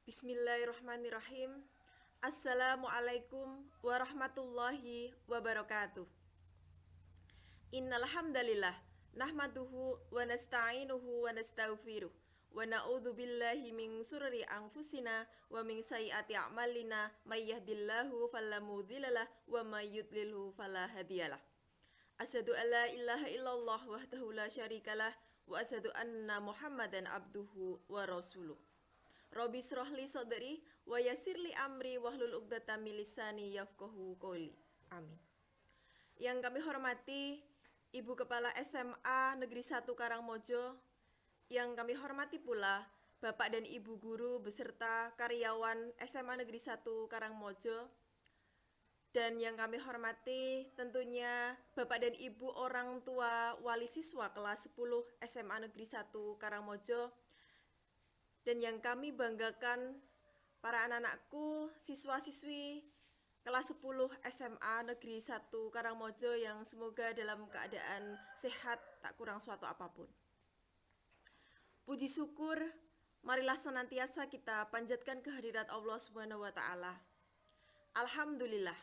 Bismillahirrahmanirrahim. Assalamualaikum warahmatullahi wabarakatuh. Innal hamdalillah nahmaduhu wa nasta'inuhu wa nastaghfiruh wa na'udzu billahi min sururi anfusina wa min sayyiati a'malina may yahdihillahu fala mudhillalah wa may yudlilhu fala hadiyalah. Asyhadu an la ilaha illallah wahdahu la syarikalah wa asyhadu anna Muhammadan abduhu wa rasuluh. Robi srohli sodri wa yasirli amri wahlul uqdatam min lisani yafqahu qouli. Amin. Yang kami hormati Ibu Kepala SMA Negeri 1 Karangmojo, yang kami hormati pula Bapak dan Ibu guru beserta karyawan SMA Negeri 1 Karangmojo, dan yang kami hormati tentunya Bapak dan Ibu orang tua wali siswa kelas 10 SMA Negeri 1 Karangmojo, dan yang kami banggakan para anak-anakku, siswa-siswi kelas 10 SMA Negeri 1 Karangmojo yang semoga dalam keadaan sehat tak kurang suatu apapun. Puji syukur marilah senantiasa kita panjatkan kehadirat Allah Subhanahu wa taala. Alhamdulillah.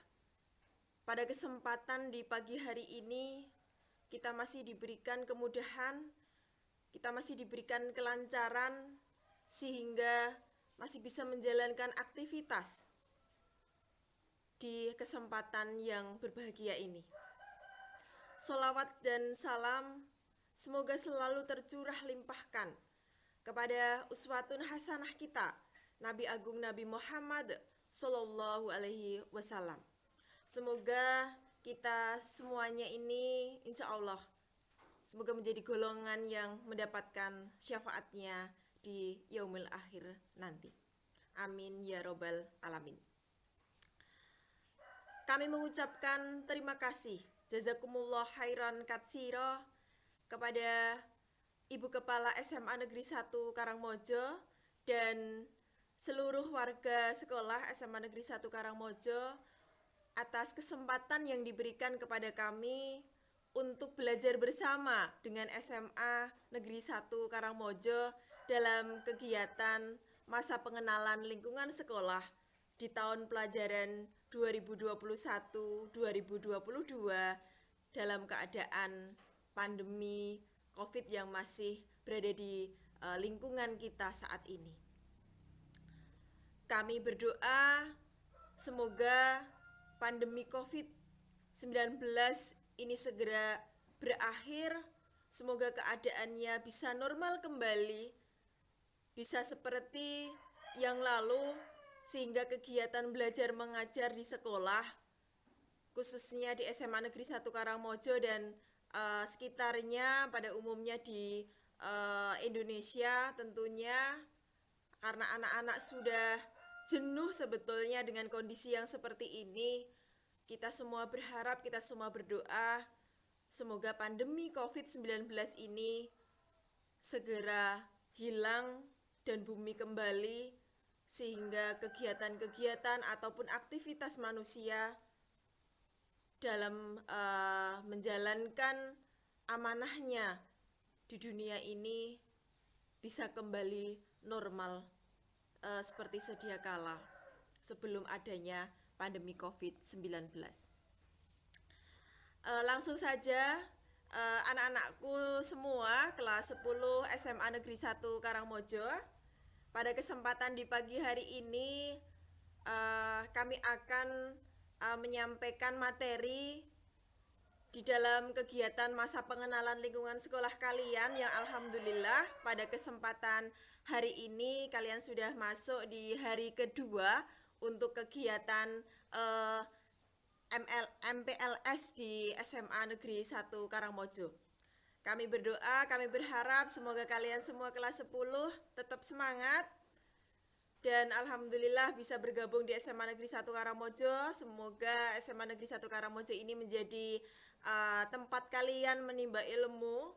Pada kesempatan di pagi hari ini kita masih diberikan kemudahan, kita masih diberikan kelancaran sehingga masih bisa menjalankan aktivitas di kesempatan yang berbahagia ini. Sholawat dan salam semoga selalu tercurah limpahkan kepada uswatun hasanah kita, Nabi Agung Nabi Muhammad Sallallahu Alaihi Wasallam. Semoga kita semuanya ini insya Allah semoga menjadi golongan yang mendapatkan syafaatnya di yaumil akhir nanti. Amin ya robbal alamin. Kami mengucapkan terima kasih jazakumullah khairan katsira kepada Ibu Kepala SMA Negeri 1 Karangmojo dan seluruh warga sekolah SMA Negeri 1 Karangmojo atas kesempatan yang diberikan kepada kami untuk belajar bersama dengan SMA Negeri 1 Karangmojo dalam kegiatan masa pengenalan lingkungan sekolah di tahun pelajaran 2021-2022 dalam keadaan pandemi COVID yang masih berada di lingkungan kita saat ini. Kami berdoa semoga pandemi COVID-19 ini segera berakhir, semoga keadaannya bisa normal kembali, bisa seperti yang lalu, sehingga kegiatan belajar mengajar di sekolah, khususnya di SMA Negeri 1 Karangmojo dan sekitarnya pada umumnya di Indonesia tentunya, karena anak-anak sudah jenuh sebetulnya dengan kondisi yang seperti ini. Kita semua berharap, kita semua berdoa, semoga pandemi COVID-19 ini segera hilang dan bumi kembali, sehingga kegiatan-kegiatan ataupun aktivitas manusia dalam menjalankan amanahnya di dunia ini bisa kembali normal seperti sedia kala sebelum adanya pandemi COVID-19. Langsung saja anak-anakku semua kelas 10 SMA Negeri 1 Karangmojo, pada kesempatan di pagi hari ini kami akan menyampaikan materi di dalam kegiatan masa pengenalan lingkungan sekolah kalian yang alhamdulillah pada kesempatan hari ini kalian sudah masuk di hari kedua untuk kegiatan MPLS di SMA Negeri 1 Karangmojo. Kami berdoa, kami berharap semoga kalian semua kelas 10 tetap semangat dan alhamdulillah bisa bergabung di SMA Negeri 1 Karangmojo. Semoga SMA Negeri 1 Karangmojo ini menjadi tempat kalian menimba ilmu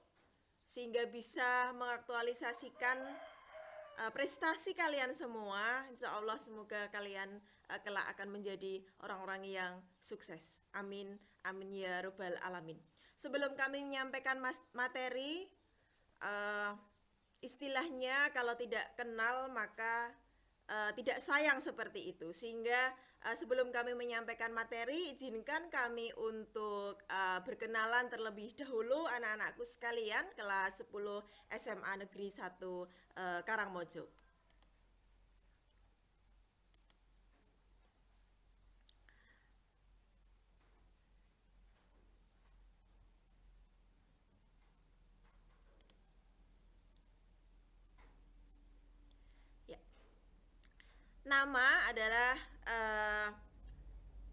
sehingga bisa mengaktualisasikan prestasi kalian semua. Insya Allah semoga kalian kelak akan menjadi orang-orang yang sukses. Amin, amin ya robbal alamin. Sebelum kami menyampaikan materi, istilahnya kalau tidak kenal maka tidak sayang seperti itu. Sehingga sebelum kami menyampaikan materi, izinkan kami untuk berkenalan terlebih dahulu anak-anakku sekalian kelas 10 SMA Negeri 1 Karangmojo. Ya. Nama adalah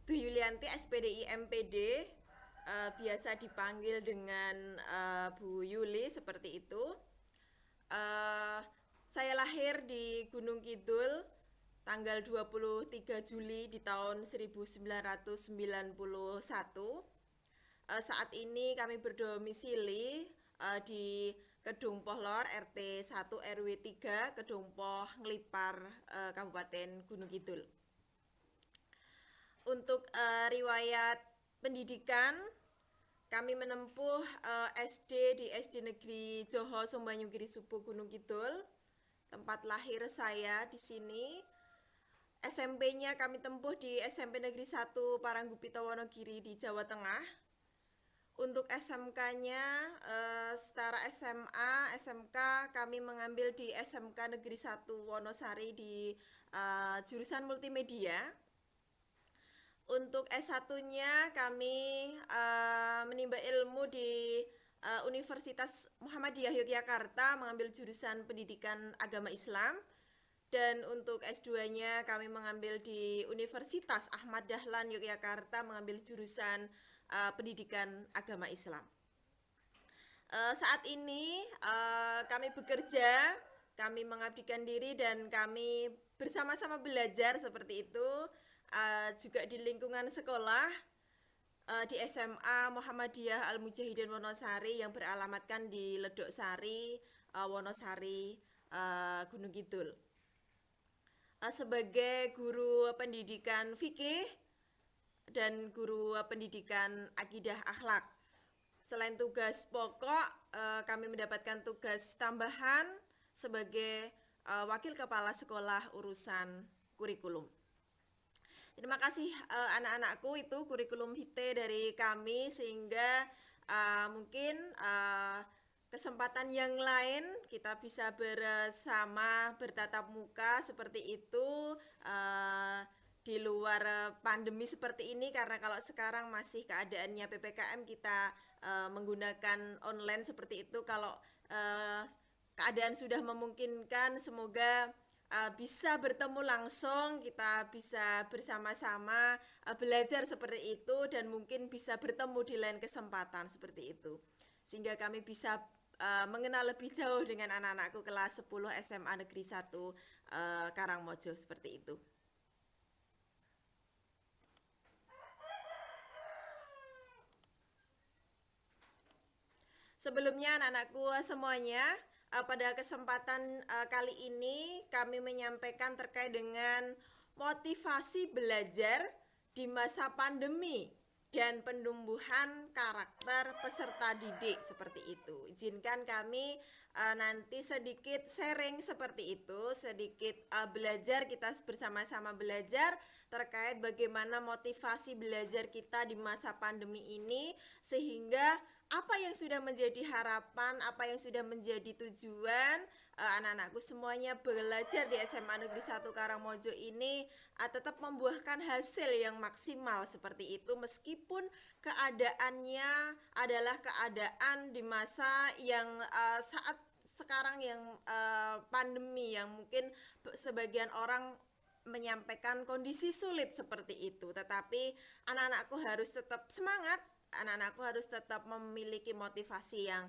Bu Yulianti SPDI MPD, biasa dipanggil dengan Bu Yuli seperti itu. Saya lahir di Gunung Kidul tanggal 23 Juli di tahun 1991. Saat ini kami berdomisili di Kedung Pohlor RT 1 RW 3 Kedung Poh Ngelipar, Kabupaten Gunung Kidul. Untuk riwayat pendidikan, kami menempuh SD di SD Negeri Joho Sumbanyugiri Subu Gunung Kidul, tempat lahir saya di sini. SMP-nya kami tempuh di SMP Negeri 1 Paranggupito Wonogiri di Jawa Tengah. Untuk SMK-nya setara SMA, SMK kami mengambil di SMK Negeri 1 Wonosari di jurusan multimedia. Untuk S1-nya kami menimba ilmu di Universitas Muhammadiyah Yogyakarta mengambil jurusan pendidikan agama Islam. Dan untuk S2-nya kami mengambil di Universitas Ahmad Dahlan Yogyakarta mengambil jurusan pendidikan agama Islam. Saat ini kami bekerja, kami mengabdikan diri dan kami bersama-sama belajar seperti itu. Juga di lingkungan sekolah di SMA Muhammadiyah Al-Mujahidin Wonosari yang beralamatkan di Ledok Sari, Wonosari, Gunung Kidul. Sebagai guru pendidikan fikih dan guru pendidikan akidah akhlak. Selain tugas pokok, kami mendapatkan tugas tambahan sebagai wakil kepala sekolah urusan kurikulum. Terima kasih anak-anakku, itu kurikulum vitae dari kami, sehingga mungkin kesempatan yang lain kita bisa bersama bertatap muka seperti itu di luar pandemi seperti ini, karena kalau sekarang masih keadaannya PPKM kita menggunakan online seperti itu. Kalau keadaan sudah memungkinkan, semoga bisa bertemu langsung, kita bisa bersama-sama belajar seperti itu, dan mungkin bisa bertemu di lain kesempatan seperti itu, sehingga kami bisa mengenal lebih jauh dengan anak-anakku kelas 10 SMA Negeri 1 Karangmojo seperti itu. Sebelumnya anak-anakku semuanya, pada kesempatan kali ini kami menyampaikan terkait dengan motivasi belajar di masa pandemi dan penumbuhan karakter peserta didik seperti itu. Izinkan kami nanti sedikit sharing seperti itu, sedikit belajar, kita bersama-sama belajar terkait bagaimana motivasi belajar kita di masa pandemi ini, sehingga apa yang sudah menjadi harapan, apa yang sudah menjadi tujuan anak-anakku semuanya belajar di SMA Negeri 1 Karangmojo ini tetap membuahkan hasil yang maksimal seperti itu, meskipun keadaannya adalah keadaan di masa yang saat sekarang yang pandemi, yang mungkin sebagian orang menyampaikan kondisi sulit seperti itu. Tetapi anak-anakku harus tetap semangat, anak-anakku harus tetap memiliki motivasi yang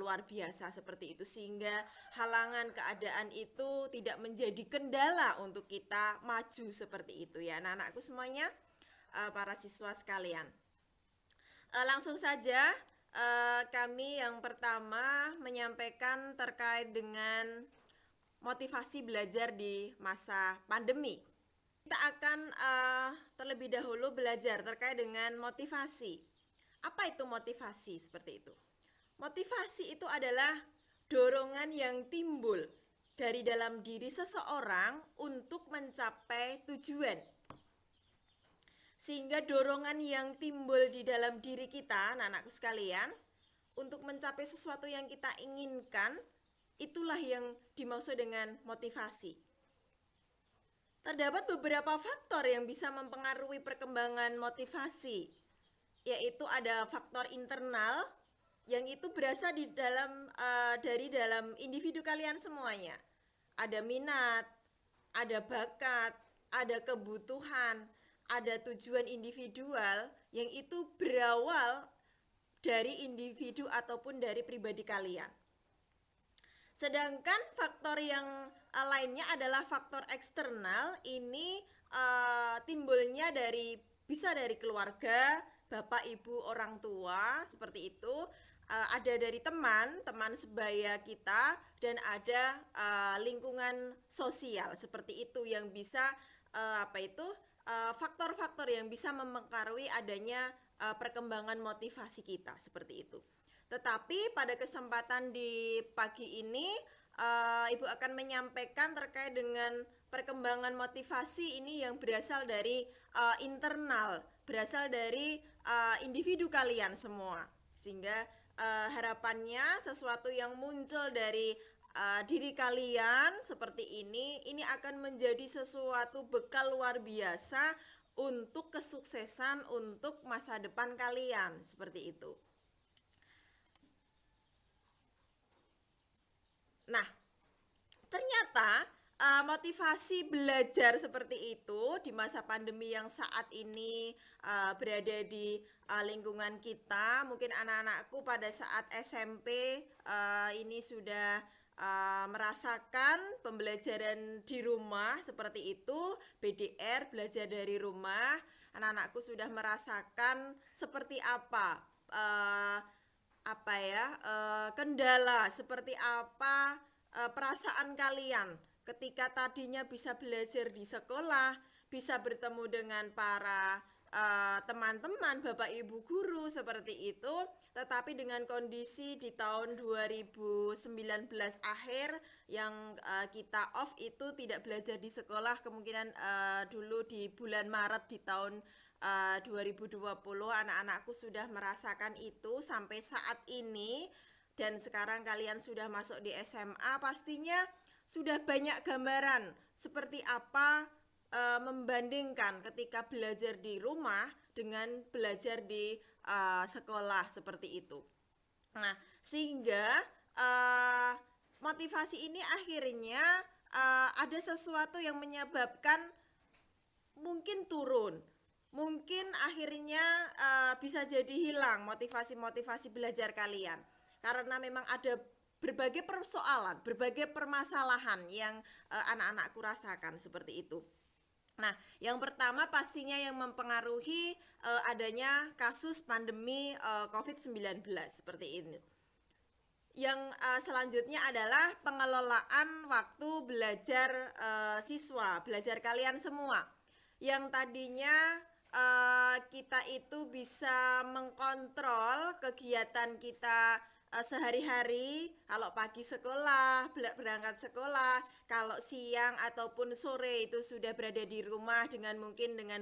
luar biasa seperti itu, sehingga halangan keadaan itu tidak menjadi kendala untuk kita maju seperti itu ya anak-anakku semuanya, para siswa sekalian. Langsung saja kami yang pertama menyampaikan terkait dengan motivasi belajar di masa pandemi. Kita akan terlebih dahulu belajar terkait dengan motivasi. Apa itu motivasi seperti itu? Motivasi itu adalah dorongan yang timbul dari dalam diri seseorang untuk mencapai tujuan. Sehingga dorongan yang timbul di dalam diri kita, anak-anakku sekalian, untuk mencapai sesuatu yang kita inginkan, itulah yang dimaksud dengan motivasi. Terdapat beberapa faktor yang bisa mempengaruhi perkembangan motivasi, yaitu ada faktor internal yang itu berasal dari dalam individu kalian semuanya. Ada minat, ada bakat, ada kebutuhan, ada tujuan individual yang itu berawal dari individu ataupun dari pribadi kalian. Sedangkan faktor yang lainnya adalah faktor eksternal. Ini timbulnya bisa dari keluarga, bapak, ibu, orang tua, seperti itu. Ada dari teman sebaya kita, dan ada lingkungan sosial seperti itu yang bisa faktor-faktor yang bisa mempengaruhi adanya perkembangan motivasi kita seperti itu. Tetapi pada kesempatan di pagi ini Ibu akan menyampaikan terkait dengan perkembangan motivasi ini yang berasal dari internal, berasal dari individu kalian semua. Sehingga harapannya sesuatu yang muncul dari diri kalian seperti ini akan menjadi sesuatu bekal luar biasa untuk kesuksesan untuk masa depan kalian seperti itu. Nah, ternyata motivasi belajar seperti itu di masa pandemi yang saat ini berada di lingkungan kita. Mungkin anak-anakku pada saat SMP ini sudah merasakan pembelajaran di rumah seperti itu, BDR, belajar dari rumah. Anak-anakku sudah merasakan seperti apa kendala, seperti apa perasaan kalian ketika tadinya bisa belajar di sekolah, bisa bertemu dengan para teman-teman, bapak ibu guru seperti itu, tetapi dengan kondisi di tahun 2019 akhir yang kita off itu tidak belajar di sekolah, kemungkinan dulu di bulan Maret di tahun 2020 anak-anakku sudah merasakan itu sampai saat ini, dan sekarang kalian sudah masuk di SMA, pastinya sudah banyak gambaran seperti apa membandingkan ketika belajar di rumah dengan belajar di sekolah seperti itu. Nah, sehingga motivasi ini akhirnya ada sesuatu yang menyebabkan mungkin turun. Mungkin akhirnya bisa jadi hilang motivasi-motivasi belajar kalian. Karena memang ada berbagai persoalan, berbagai permasalahan yang anak-anakku rasakan seperti itu. Nah, yang pertama pastinya yang mempengaruhi adanya kasus pandemi COVID-19 seperti ini. Yang selanjutnya adalah pengelolaan waktu belajar siswa, belajar kalian semua. Yang tadinya kita itu bisa mengkontrol kegiatan kita sehari-hari, kalau pagi sekolah, berangkat sekolah, kalau siang ataupun sore itu sudah berada di rumah dengan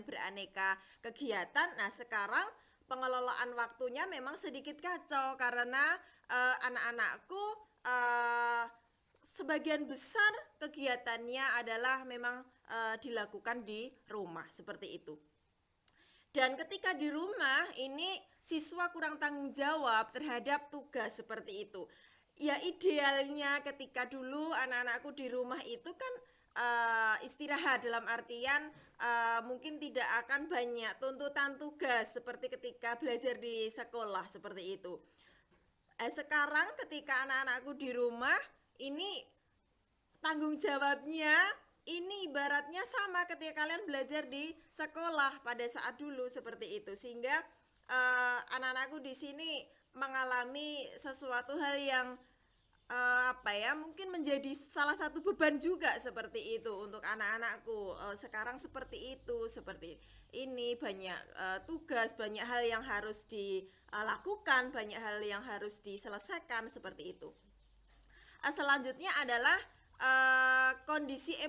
beraneka kegiatan. Nah, sekarang pengelolaan waktunya memang sedikit kacau karena anak-anakku sebagian besar kegiatannya adalah memang dilakukan di rumah seperti itu. Dan ketika di rumah ini siswa kurang tanggung jawab terhadap tugas seperti itu. Ya idealnya ketika dulu anak-anakku di rumah itu kan istirahat, dalam artian mungkin tidak akan banyak tuntutan tugas seperti ketika belajar di sekolah seperti itu. Sekarang ketika anak-anakku di rumah ini tanggung jawabnya ini ibaratnya sama ketika kalian belajar di sekolah pada saat dulu seperti itu, sehingga anak-anakku di sini mengalami sesuatu hal yang mungkin menjadi salah satu beban juga seperti itu untuk anak-anakku. Sekarang seperti itu, seperti ini, banyak tugas, banyak hal yang harus dilakukan, banyak hal yang harus diselesaikan seperti itu. Selanjutnya adalah kondisi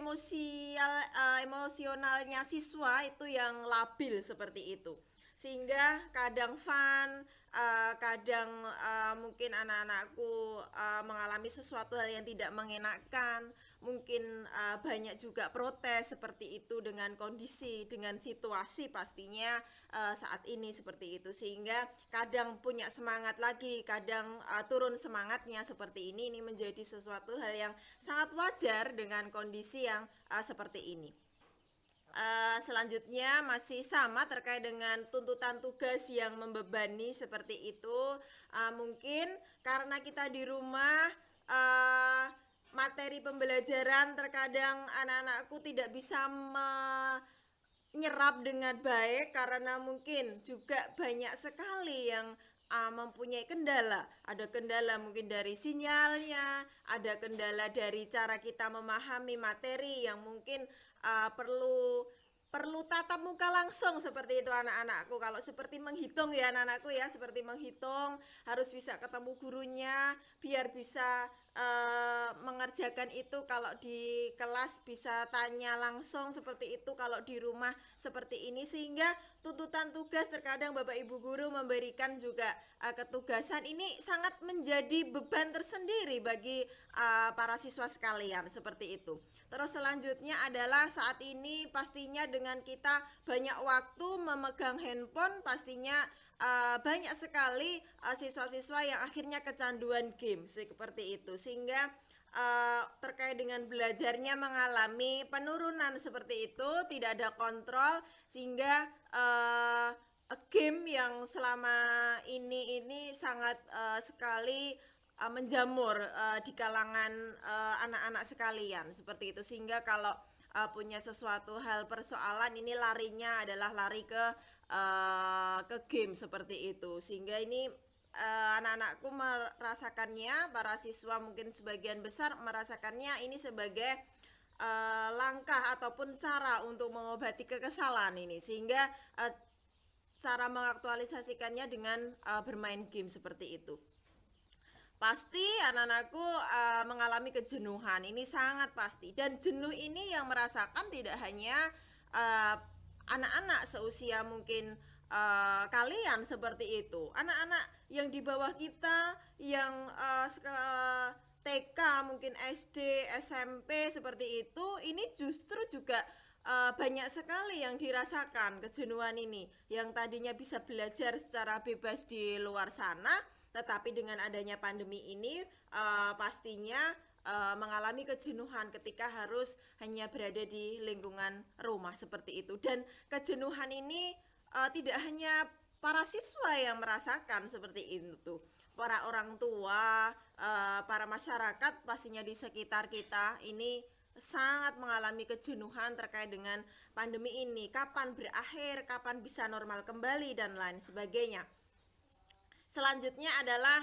emosionalnya siswa itu yang labil seperti itu, sehingga kadang fun, kadang mungkin anak-anakku mengalami sesuatu hal yang tidak mengenakan, mungkin banyak juga protes seperti itu dengan kondisi, dengan situasi pastinya saat ini seperti itu, sehingga kadang punya semangat lagi, kadang turun semangatnya seperti ini menjadi sesuatu hal yang sangat wajar dengan kondisi yang seperti ini. Selanjutnya masih sama terkait dengan tuntutan tugas yang membebani seperti itu. Mungkin karena kita di rumah, materi pembelajaran terkadang anak-anakku tidak bisa menyerap dengan baik karena mungkin juga banyak sekali yang mempunyai kendala. Ada kendala mungkin dari sinyalnya, ada kendala dari cara kita memahami materi yang mungkin perlu tatap muka langsung seperti itu anak-anakku. Kalau seperti menghitung ya anak-anakku ya, seperti menghitung harus bisa ketemu gurunya biar bisa mengerjakan itu. Kalau di kelas bisa tanya langsung seperti itu, kalau di rumah seperti ini, sehingga tuntutan tugas terkadang Bapak Ibu guru memberikan juga ketugasan ini sangat menjadi beban tersendiri bagi para siswa sekalian seperti itu. Terus selanjutnya adalah saat ini pastinya dengan kita banyak waktu memegang handphone, pastinya banyak sekali siswa-siswa yang akhirnya kecanduan game seperti itu, sehingga terkait dengan belajarnya mengalami penurunan seperti itu, tidak ada kontrol, sehingga game yang selama ini sangat sekali menjamur di kalangan anak-anak sekalian seperti itu, sehingga kalau punya sesuatu hal persoalan ini larinya adalah lari ke game seperti itu, sehingga ini anak-anakku merasakannya, para siswa mungkin sebagian besar merasakannya ini sebagai langkah ataupun cara untuk mengobati kekesalan ini, sehingga cara mengaktualisasikannya dengan bermain game seperti itu. Pasti anak-anakku mengalami kejenuhan, ini sangat pasti, dan jenuh ini yang merasakan tidak hanya anak-anak seusia mungkin kalian seperti itu, anak-anak yang di bawah kita yang TK, mungkin SD, SMP seperti itu, ini justru juga banyak sekali yang dirasakan kejenuhan ini, yang tadinya bisa belajar secara bebas di luar sana, tetapi dengan adanya pandemi ini pastinya mengalami kejenuhan ketika harus hanya berada di lingkungan rumah seperti itu. Dan kejenuhan ini tidak hanya para siswa yang merasakan seperti itu, para orang tua, para masyarakat pastinya di sekitar kita ini sangat mengalami kejenuhan terkait dengan pandemi ini. Kapan berakhir, kapan bisa normal kembali, dan lain sebagainya. Selanjutnya adalah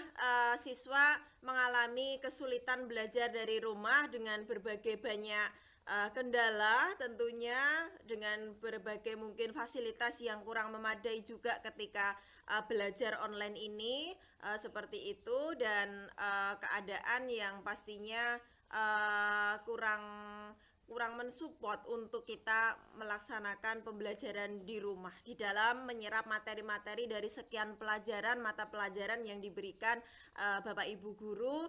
siswa mengalami kesulitan belajar dari rumah dengan berbagai banyak kendala, tentunya dengan berbagai mungkin fasilitas yang kurang memadai juga ketika belajar online ini seperti itu, dan keadaan yang pastinya kurang mensupport untuk kita melaksanakan pembelajaran di rumah di dalam menyerap materi-materi dari sekian pelajaran, mata pelajaran yang diberikan Bapak Ibu guru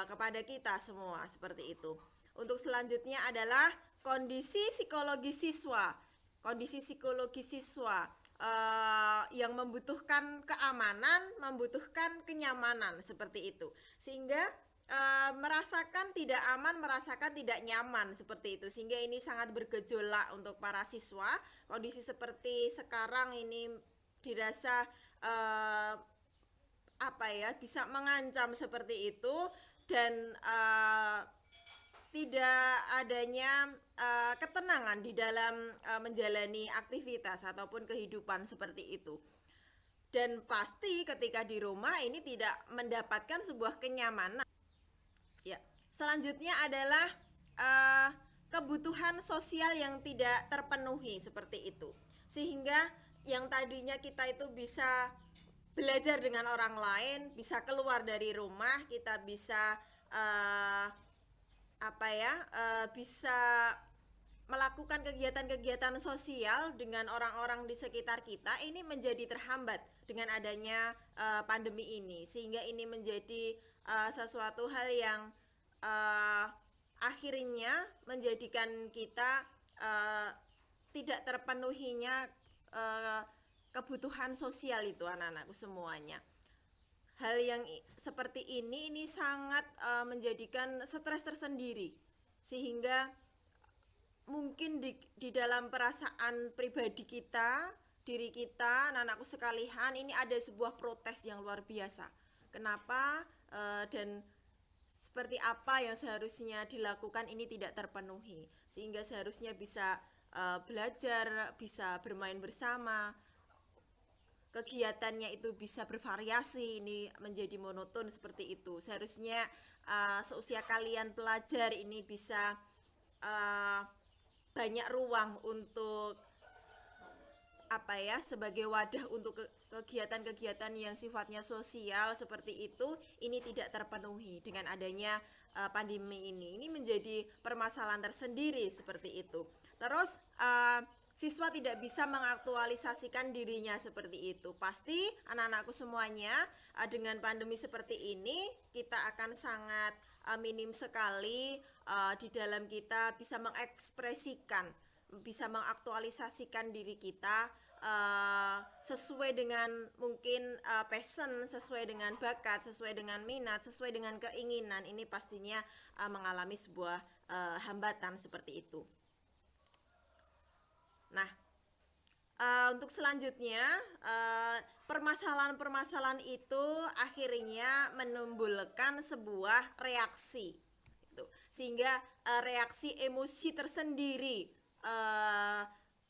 kepada kita semua seperti itu. Untuk selanjutnya adalah kondisi psikologi siswa. Kondisi psikologi siswa yang membutuhkan keamanan, membutuhkan kenyamanan seperti itu, sehingga merasakan tidak aman, merasakan tidak nyaman seperti itu, sehingga ini sangat bergejolak untuk para siswa. Kondisi seperti sekarang ini dirasa bisa mengancam seperti itu, dan tidak adanya ketenangan di dalam menjalani aktivitas ataupun kehidupan seperti itu. Dan pasti ketika di rumah ini tidak mendapatkan sebuah kenyamanan. Ya, selanjutnya adalah kebutuhan sosial yang tidak terpenuhi seperti itu, sehingga yang tadinya kita itu bisa belajar dengan orang lain, bisa keluar dari rumah, kita bisa bisa melakukan kegiatan-kegiatan sosial dengan orang-orang di sekitar kita ini menjadi terhambat dengan adanya pandemi ini, sehingga ini menjadi sesuatu hal yang akhirnya menjadikan kita tidak terpenuhinya kebutuhan sosial itu anak-anakku semuanya. Hal yang seperti ini sangat menjadikan stres tersendiri, sehingga mungkin di dalam perasaan pribadi kita, diri kita, anak-anakku sekalian, ini ada sebuah protes yang luar biasa. Kenapa dan seperti apa yang seharusnya dilakukan ini tidak terpenuhi, sehingga seharusnya bisa belajar, bisa bermain bersama, kegiatannya itu bisa bervariasi, ini menjadi monoton seperti itu. Seharusnya seusia kalian pelajar ini bisa banyak ruang untuk sebagai wadah untuk kegiatan-kegiatan yang sifatnya sosial seperti itu, ini tidak terpenuhi dengan adanya pandemi ini. Ini menjadi permasalahan tersendiri seperti itu. Terus siswa tidak bisa mengaktualisasikan dirinya seperti itu. Pasti anak-anakku semuanya dengan pandemi seperti ini kita akan sangat minim sekali di dalam kita bisa mengekspresikan, bisa mengaktualisasikan diri kita sesuai dengan mungkin passion, sesuai dengan bakat, sesuai dengan minat, sesuai dengan keinginan. Ini pastinya mengalami sebuah hambatan seperti itu. Nah, untuk selanjutnya permasalahan-permasalahan itu akhirnya menimbulkan sebuah reaksi, sehingga reaksi emosi tersendiri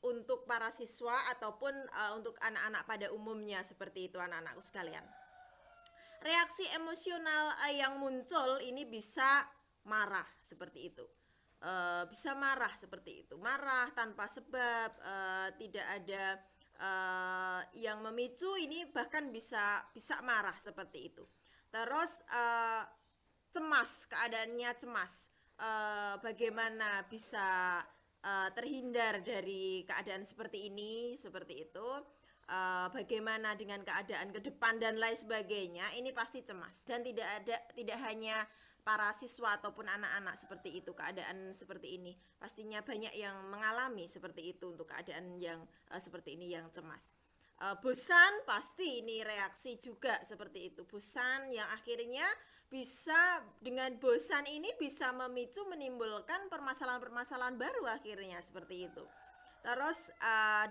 untuk para siswa ataupun untuk anak-anak pada umumnya seperti itu anak-anakku sekalian. Reaksi emosional yang muncul ini bisa marah seperti itu. Bisa marah seperti itu, marah tanpa sebab, tidak ada yang memicu, ini bahkan bisa marah seperti itu. Terus cemas, keadaannya cemas, bagaimana bisa terhindar dari keadaan seperti ini, seperti itu, bagaimana dengan keadaan ke depan dan lain sebagainya, ini pasti cemas. Dan tidak hanya para siswa ataupun anak-anak seperti itu, keadaan seperti ini pastinya banyak yang mengalami seperti itu untuk keadaan yang seperti ini, yang cemas. Bosan, pasti ini reaksi juga seperti itu, bosan yang akhirnya bisa dengan bosan ini bisa menimbulkan permasalahan-permasalahan baru akhirnya seperti itu. Terus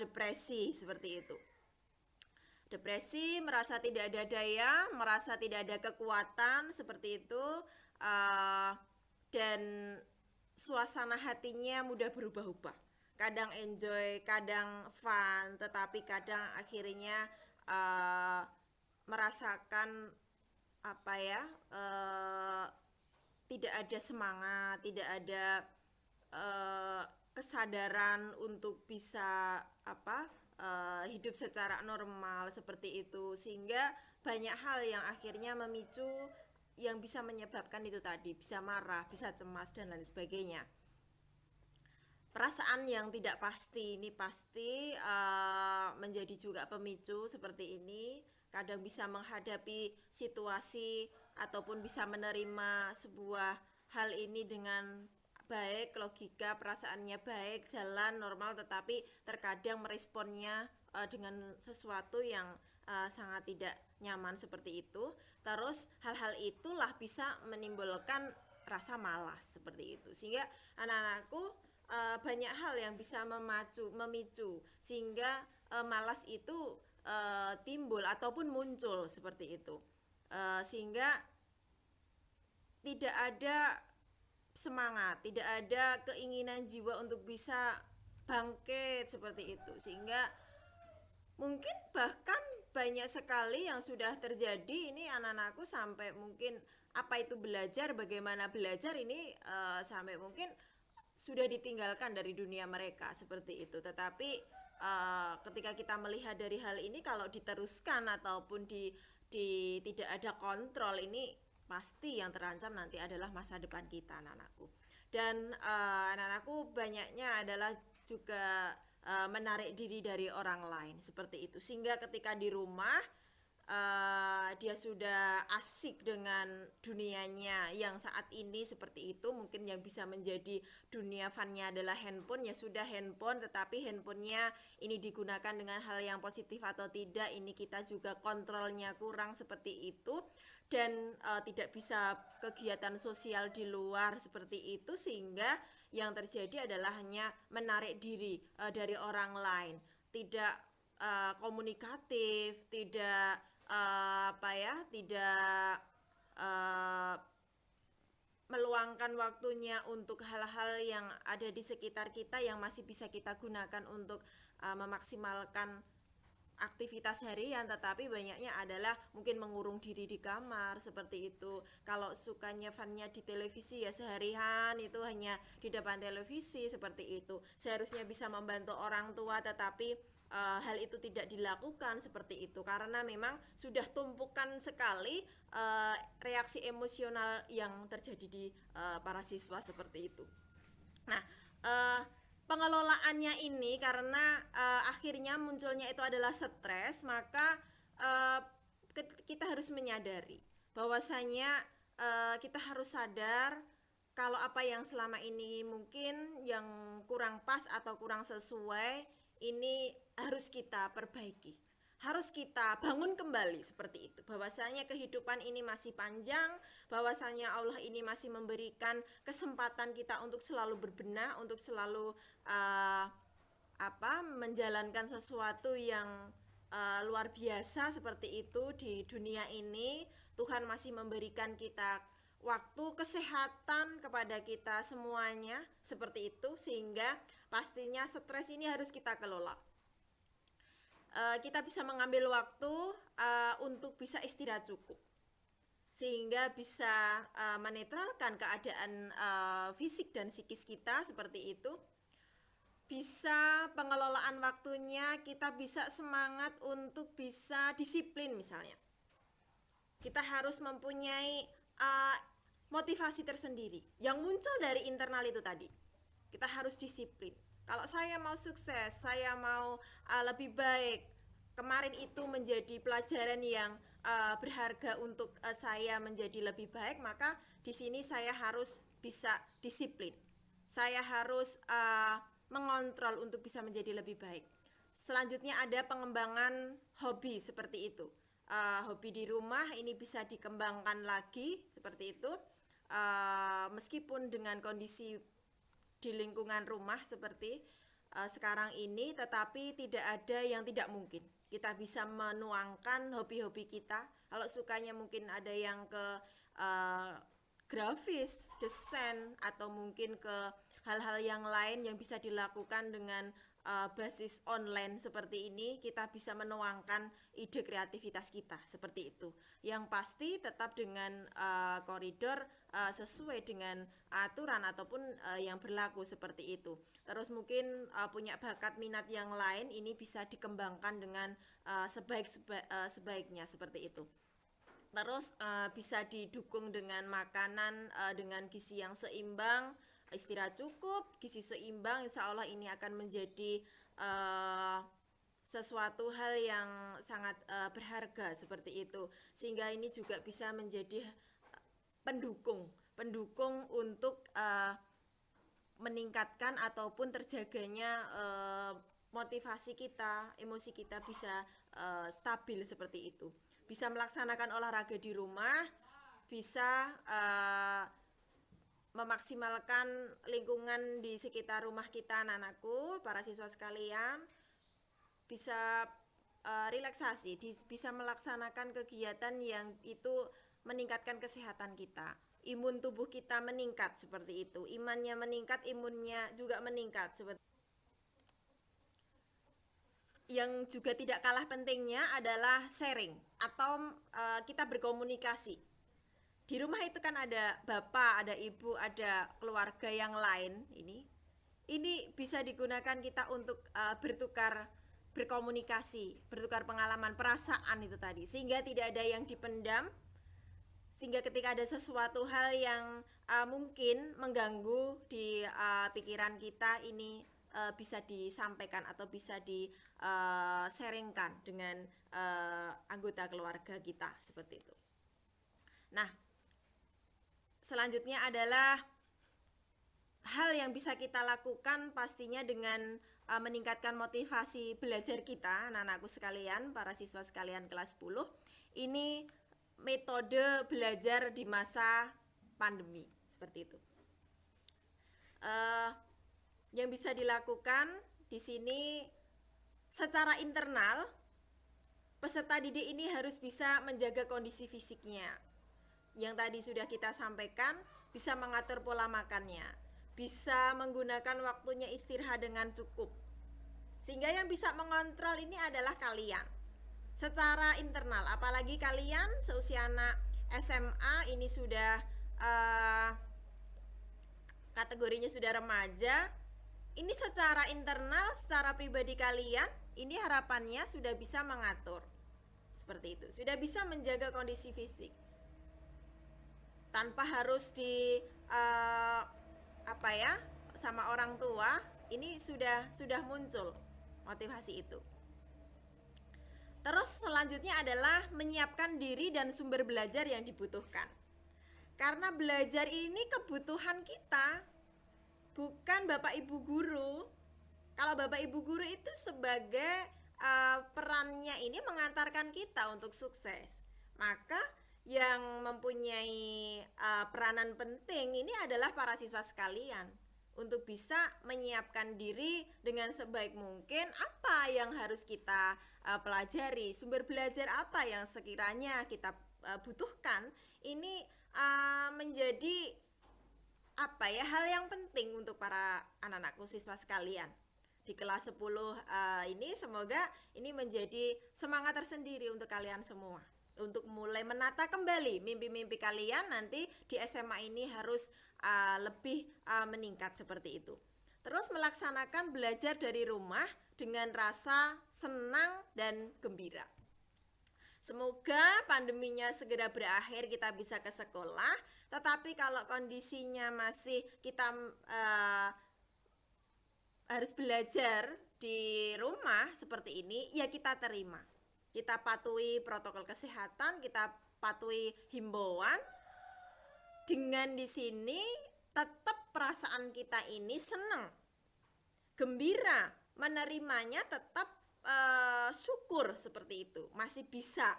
depresi seperti itu. Depresi, merasa tidak ada daya, merasa tidak ada kekuatan seperti itu, dan suasana hatinya mudah berubah-ubah. Kadang enjoy, kadang fun, tetapi kadang akhirnya merasakan tidak ada semangat, tidak ada kesadaran untuk bisa hidup secara normal seperti itu, sehingga banyak hal yang akhirnya memicu yang bisa menyebabkan itu tadi, bisa marah, bisa cemas dan lain sebagainya. Perasaan yang tidak pasti ini pasti menjadi juga pemicu seperti ini. Kadang bisa menghadapi situasi ataupun bisa menerima sebuah hal ini dengan baik, logika, perasaannya baik, jalan normal, tetapi terkadang meresponnya dengan sesuatu yang sangat tidak nyaman seperti itu. Terus hal-hal itulah bisa menimbulkan rasa malas seperti itu, sehingga anak-anakku banyak hal yang bisa memicu sehingga malas itu timbul ataupun muncul seperti itu, sehingga tidak ada semangat, tidak ada keinginan jiwa untuk bisa bangkit seperti itu, sehingga mungkin bahkan banyak sekali yang sudah terjadi ini anak-anakku, sampai mungkin apa itu belajar, bagaimana belajar ini sampai mungkin sudah ditinggalkan dari dunia mereka seperti itu. Tetapi ketika kita melihat dari hal ini, kalau diteruskan ataupun tidak ada kontrol, ini pasti yang terancam nanti adalah masa depan kita anak-anakku. Dan anak-anakku banyaknya adalah juga menarik diri dari orang lain seperti itu, sehingga ketika di rumah dia sudah asik dengan dunianya yang saat ini seperti itu. Mungkin yang bisa menjadi dunia funnya adalah handphone, ya sudah handphone, tetapi handphonenya ini digunakan dengan hal yang positif atau tidak, ini kita juga kontrolnya kurang seperti itu. Dan tidak bisa kegiatan sosial di luar seperti itu, sehingga yang terjadi adalah hanya menarik diri dari orang lain, tidak komunikatif, tidak tidak meluangkan waktunya untuk hal-hal yang ada di sekitar kita yang masih bisa kita gunakan untuk memaksimalkan aktivitas harian, tetapi banyaknya adalah mungkin mengurung diri di kamar seperti itu. Kalau sukanya funnya di televisi, ya seharian itu hanya di depan televisi seperti itu. Seharusnya bisa membantu orang tua, tetapi hal itu tidak dilakukan seperti itu karena memang sudah tumpukan sekali reaksi emosional yang terjadi di para siswa seperti itu. Nah, pengelolaannya ini karena akhirnya munculnya itu adalah stres, maka kita harus menyadari bahwasanya kita harus sadar kalau apa yang selama ini mungkin yang kurang pas atau kurang sesuai, ini harus kita perbaiki, harus kita bangun kembali seperti itu, bahwasanya kehidupan ini masih panjang, bahwasanya Allah ini masih memberikan kesempatan kita untuk selalu berbenah, untuk selalu menjalankan sesuatu yang luar biasa seperti itu di dunia ini. Tuhan masih memberikan kita waktu, kesehatan kepada kita semuanya seperti itu, sehingga pastinya stres ini harus kita kelola. Kita bisa mengambil waktu untuk bisa istirahat cukup, sehingga bisa menetralkan keadaan fisik dan psikis kita seperti itu. Bisa pengelolaan waktunya, kita bisa semangat untuk bisa disiplin misalnya. Kita harus mempunyai motivasi tersendiri yang muncul dari internal itu tadi. Kita harus disiplin. Kalau saya mau sukses, saya mau lebih baik, kemarin itu menjadi pelajaran yang berharga untuk saya menjadi lebih baik, maka di sini saya harus bisa disiplin. Saya harus mengontrol untuk bisa menjadi lebih baik. Selanjutnya ada pengembangan hobi seperti itu. Hobi di rumah ini bisa dikembangkan lagi seperti itu, meskipun dengan kondisi di lingkungan rumah seperti sekarang ini, tetapi tidak ada yang tidak mungkin. Kita bisa menuangkan hobi-hobi kita. Kalau sukanya mungkin ada yang ke grafis, desain, atau mungkin ke hal-hal yang lain yang bisa dilakukan dengan basis online seperti ini, kita bisa menuangkan ide kreativitas kita seperti itu. Yang pasti tetap dengan koridor sesuai dengan aturan ataupun yang berlaku seperti itu. Terus mungkin punya bakat minat yang lain, ini bisa dikembangkan dengan sebaik-sebaiknya seperti itu. Terus bisa didukung dengan makanan dengan gizi yang seimbang, istirahat cukup, gizi seimbang, insya Allah ini akan menjadi sesuatu hal yang sangat berharga seperti itu, sehingga ini juga bisa menjadi pendukung untuk meningkatkan ataupun terjaganya motivasi kita, emosi kita bisa stabil seperti itu. Bisa melaksanakan olahraga di rumah, bisa memaksimalkan lingkungan di sekitar rumah kita, anak-anakku, para siswa sekalian, bisa relaksasi, bisa melaksanakan kegiatan yang itu meningkatkan kesehatan kita, imun tubuh kita meningkat seperti itu, imannya meningkat, imunnya juga meningkat seperti. Yang juga tidak kalah pentingnya adalah sharing atau kita berkomunikasi. Di rumah itu kan ada bapak, ada ibu, ada keluarga yang lain. Ini bisa digunakan kita untuk bertukar, berkomunikasi, bertukar pengalaman, perasaan itu tadi, sehingga tidak ada yang dipendam, sehingga ketika ada sesuatu hal yang mungkin mengganggu di pikiran kita, ini bisa disampaikan atau bisa di sharingkan dengan anggota keluarga kita, seperti itu. Nah, selanjutnya adalah hal yang bisa kita lakukan pastinya dengan meningkatkan motivasi belajar kita, anak-anakku sekalian, para siswa sekalian kelas 10. Ini metode belajar di masa pandemi, seperti itu. Yang bisa dilakukan di sini secara internal, peserta didik ini harus bisa menjaga kondisi fisiknya. Yang tadi sudah kita sampaikan, bisa mengatur pola makannya, bisa menggunakan waktunya istirahat dengan cukup. Sehingga yang bisa mengontrol ini adalah kalian secara internal, apalagi kalian seusia anak SMA, ini sudah kategorinya sudah remaja. Ini secara internal, secara pribadi kalian, ini harapannya sudah bisa mengatur seperti itu, sudah bisa menjaga kondisi fisik tanpa harus di sama orang tua. Ini sudah muncul motivasi itu. Terus selanjutnya adalah menyiapkan diri dan sumber belajar yang dibutuhkan. Karena belajar ini kebutuhan kita, bukan Bapak Ibu guru. Kalau Bapak Ibu guru itu sebagai perannya ini mengantarkan kita untuk sukses. Maka yang mempunyai peranan penting ini adalah para siswa sekalian, untuk bisa menyiapkan diri dengan sebaik mungkin. Apa yang harus kita pelajari, sumber belajar apa yang sekiranya kita butuhkan, ini menjadi hal yang penting untuk para anak-anakku siswa sekalian di kelas 10 ini. Semoga ini menjadi semangat tersendiri untuk kalian semua, untuk mulai menata kembali mimpi-mimpi kalian nanti di SMA ini harus lebih meningkat seperti itu. Terus melaksanakan belajar dari rumah dengan rasa senang dan gembira. Semoga pandeminya segera berakhir, kita bisa ke sekolah. Tetapi kalau kondisinya masih kita harus belajar di rumah seperti ini, ya kita terima. Kita patuhi protokol kesehatan, kita patuhi himbauan. Dengan di sini tetap perasaan kita ini senang, gembira, menerimanya tetap syukur seperti itu. Masih bisa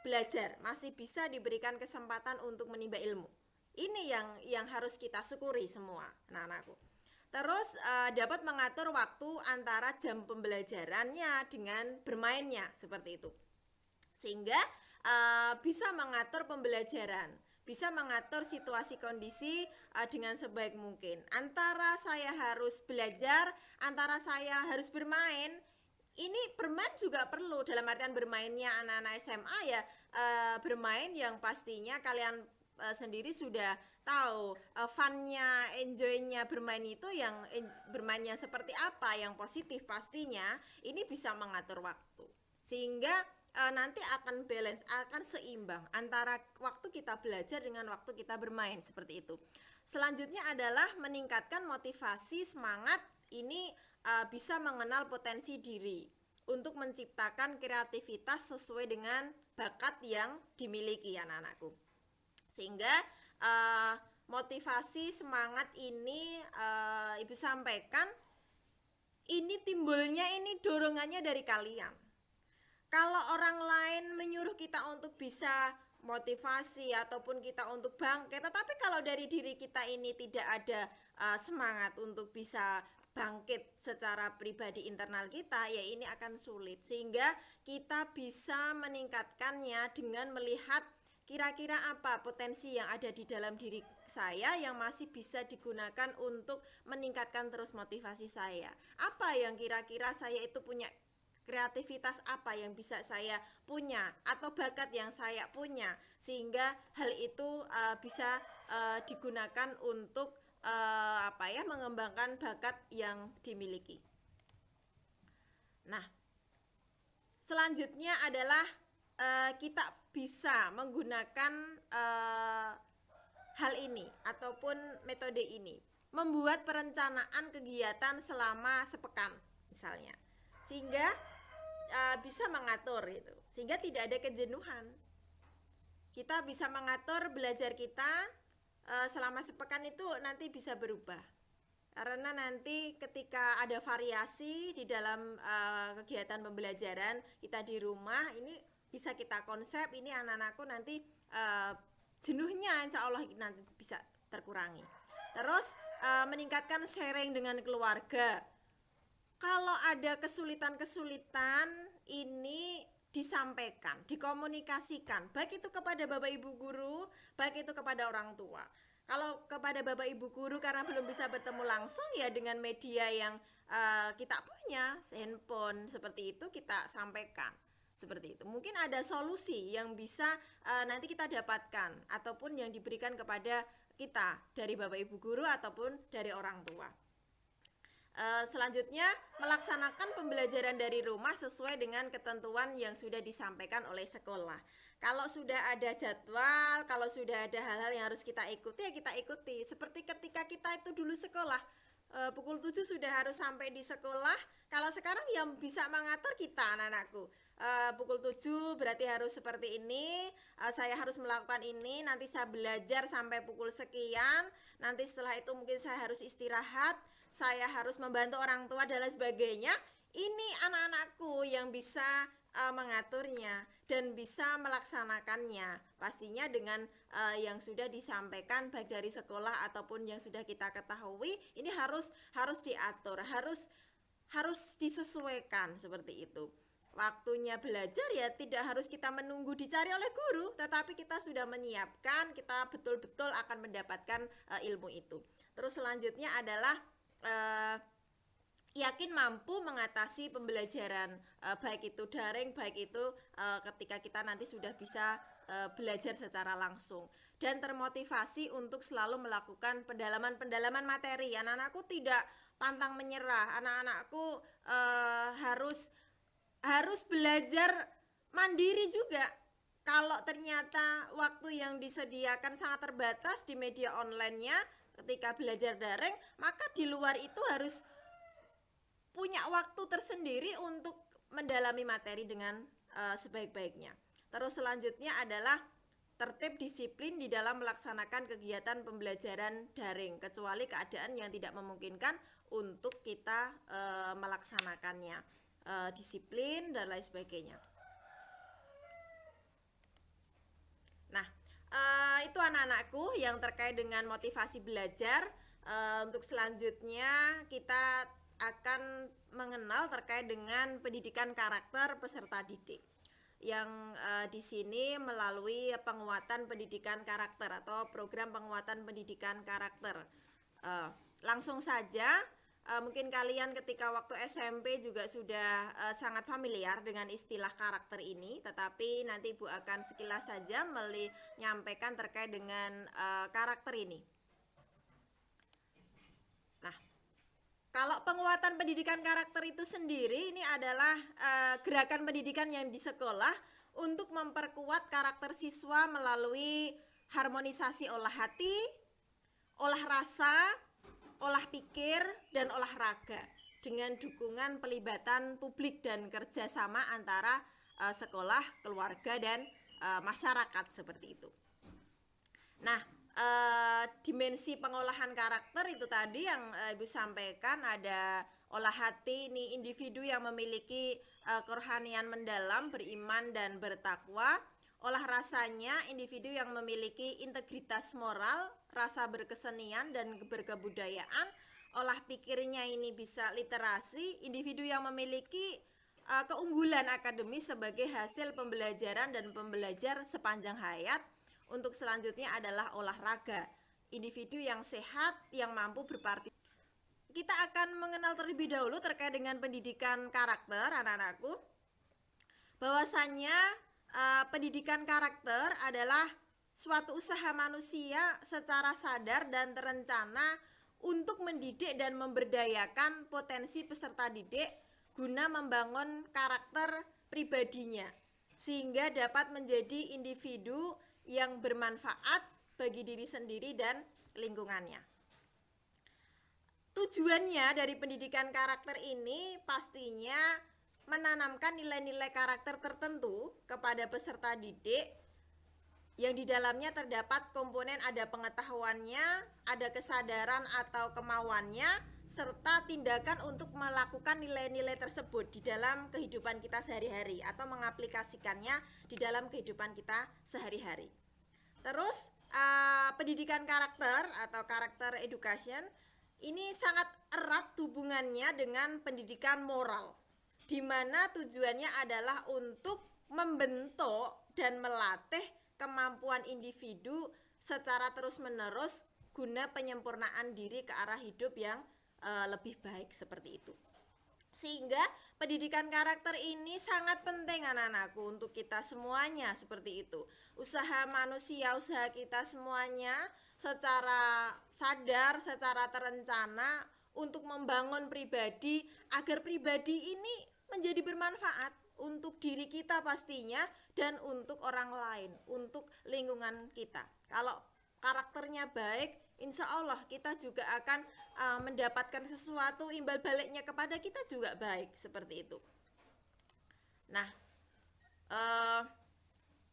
belajar, masih bisa diberikan kesempatan untuk menimba ilmu. Ini yang harus kita syukuri semua, anak-anakku. Terus dapat mengatur waktu antara jam pembelajarannya dengan bermainnya, seperti itu. Sehingga bisa mengatur pembelajaran, bisa mengatur situasi kondisi dengan sebaik mungkin. Antara saya harus belajar, antara saya harus bermain. Ini bermain juga perlu, dalam artian bermainnya anak-anak SMA ya bermain yang pastinya kalian sendiri sudah tahu funnya, enjoynya bermain itu, yang bermainnya seperti apa, yang positif pastinya. Ini bisa mengatur waktu sehingga nanti akan balance, akan seimbang antara waktu kita belajar dengan waktu kita bermain, seperti itu. Selanjutnya adalah meningkatkan motivasi, semangat. Ini bisa mengenal potensi diri untuk menciptakan kreativitas sesuai dengan bakat yang dimiliki anak-anakku. Sehingga motivasi, semangat ini Ibu sampaikan, ini timbulnya, ini dorongannya dari kalian. Kalau orang lain menyuruh kita untuk bisa motivasi ataupun kita untuk bangkit, tetapi kalau dari diri kita ini tidak ada semangat untuk bisa bangkit secara pribadi internal kita, ya ini akan sulit. Sehingga kita bisa meningkatkannya dengan melihat kira-kira apa potensi yang ada di dalam diri saya yang masih bisa digunakan untuk meningkatkan terus motivasi saya. Apa yang kira-kira saya itu punya, kreativitas apa yang bisa saya punya, atau bakat yang saya punya, sehingga hal itu bisa digunakan untuk mengembangkan bakat yang dimiliki. Nah, selanjutnya adalah kita bisa menggunakan hal ini ataupun metode ini, membuat perencanaan kegiatan selama sepekan misalnya, sehingga bisa mengatur itu, sehingga tidak ada kejenuhan. Kita bisa mengatur belajar kita selama sepekan itu nanti bisa berubah, karena nanti ketika ada variasi di dalam kegiatan pembelajaran kita di rumah, ini bisa kita konsep, ini anak-anakku nanti jenuhnya insya Allah nanti bisa terkurangi. Terus meningkatkan sharing dengan keluarga. Kalau ada kesulitan-kesulitan ini disampaikan, dikomunikasikan, baik itu kepada Bapak Ibu guru, baik itu kepada orang tua. Kalau kepada Bapak Ibu guru karena belum bisa bertemu langsung, ya dengan media yang kita punya, handphone seperti itu kita sampaikan. Seperti itu. Mungkin ada solusi yang bisa nanti kita dapatkan ataupun yang diberikan kepada kita dari Bapak Ibu guru ataupun dari orang tua. Selanjutnya, melaksanakan pembelajaran dari rumah sesuai dengan ketentuan yang sudah disampaikan oleh sekolah. Kalau sudah ada jadwal, kalau sudah ada hal-hal yang harus kita ikuti, ya kita ikuti. Seperti ketika kita itu dulu sekolah, pukul 7 sudah harus sampai di sekolah. Kalau sekarang yang bisa mengatur kita, anak-anakku. Pukul 7 berarti harus seperti ini, saya harus melakukan ini, nanti saya belajar sampai pukul sekian, nanti setelah itu mungkin saya harus istirahat, saya harus membantu orang tua dan lain sebagainya. Ini anak-anakku yang bisa mengaturnya dan bisa melaksanakannya, pastinya dengan yang sudah disampaikan baik dari sekolah ataupun yang sudah kita ketahui. Ini harus diatur, harus disesuaikan seperti itu. Waktunya belajar ya tidak harus kita menunggu dicari oleh guru, tetapi kita sudah menyiapkan, kita betul-betul akan mendapatkan ilmu itu. Terus selanjutnya adalah yakin mampu mengatasi pembelajaran, baik itu daring, baik itu ketika kita nanti sudah bisa belajar secara langsung, dan termotivasi untuk selalu melakukan pendalaman materi. Anak-anakku tidak pantang menyerah, anak-anakku harus belajar mandiri juga. Kalau ternyata waktu yang disediakan sangat terbatas di media online-nya ketika belajar daring, maka di luar itu harus punya waktu tersendiri untuk mendalami materi dengan sebaik-baiknya. Terus selanjutnya adalah tertib disiplin di dalam melaksanakan kegiatan pembelajaran daring, kecuali keadaan yang tidak memungkinkan untuk kita melaksanakannya. Disiplin dan lain sebagainya. Nah, itu anak-anakku yang terkait dengan motivasi belajar. Untuk selanjutnya kita akan mengenal terkait dengan pendidikan karakter peserta didik, yang di sini melalui penguatan pendidikan karakter atau program penguatan pendidikan karakter. Langsung saja, mungkin kalian ketika waktu SMP juga sudah sangat familiar dengan istilah karakter ini, tetapi nanti Ibu akan sekilas saja menyampaikan terkait dengan karakter ini. Nah, kalau penguatan pendidikan karakter itu sendiri, ini adalah gerakan pendidikan yang di sekolah untuk memperkuat karakter siswa melalui harmonisasi olah hati, olah rasa, olah pikir, dan olahraga dengan dukungan pelibatan publik dan kerjasama antara sekolah, keluarga, dan masyarakat seperti itu. Nah, dimensi pengolahan karakter itu tadi yang Ibu sampaikan, ada olah hati, ini individu yang memiliki kerohanian mendalam, beriman dan bertakwa. Olah rasanya, individu yang memiliki integritas moral, rasa berkesenian dan berkebudayaan. Olah pikirnya ini bisa literasi, individu yang memiliki keunggulan akademis sebagai hasil pembelajaran dan pembelajar sepanjang hayat. Untuk selanjutnya adalah olahraga, individu yang sehat, yang mampu berpartisipasi. Kita akan mengenal terlebih dahulu terkait dengan pendidikan karakter, anak-anakku. Bahwasannya pendidikan karakter adalah suatu usaha manusia secara sadar dan terencana untuk mendidik dan memberdayakan potensi peserta didik guna membangun karakter pribadinya sehingga dapat menjadi individu yang bermanfaat bagi diri sendiri dan lingkungannya. Tujuannya dari pendidikan karakter ini pastinya menanamkan nilai-nilai karakter tertentu kepada peserta didik yang di dalamnya terdapat komponen ada pengetahuannya, ada kesadaran atau kemauannya, serta tindakan untuk melakukan nilai-nilai tersebut di dalam kehidupan kita sehari-hari atau mengaplikasikannya di dalam kehidupan kita sehari-hari. Terus pendidikan karakter atau karakter education ini sangat erat hubungannya dengan pendidikan moral, di mana tujuannya adalah untuk membentuk dan melatih kemampuan individu secara terus-menerus guna penyempurnaan diri ke arah hidup yang lebih baik seperti itu. Sehingga pendidikan karakter ini sangat penting anak-anakku untuk kita semuanya seperti itu. Usaha manusia, usaha kita semuanya secara sadar, secara terencana untuk membangun pribadi agar pribadi ini menjadi bermanfaat untuk diri kita pastinya dan untuk orang lain, untuk lingkungan kita. Kalau karakternya baik, insya Allah kita juga akan mendapatkan sesuatu, imbal baliknya kepada kita juga baik, seperti itu. Nah,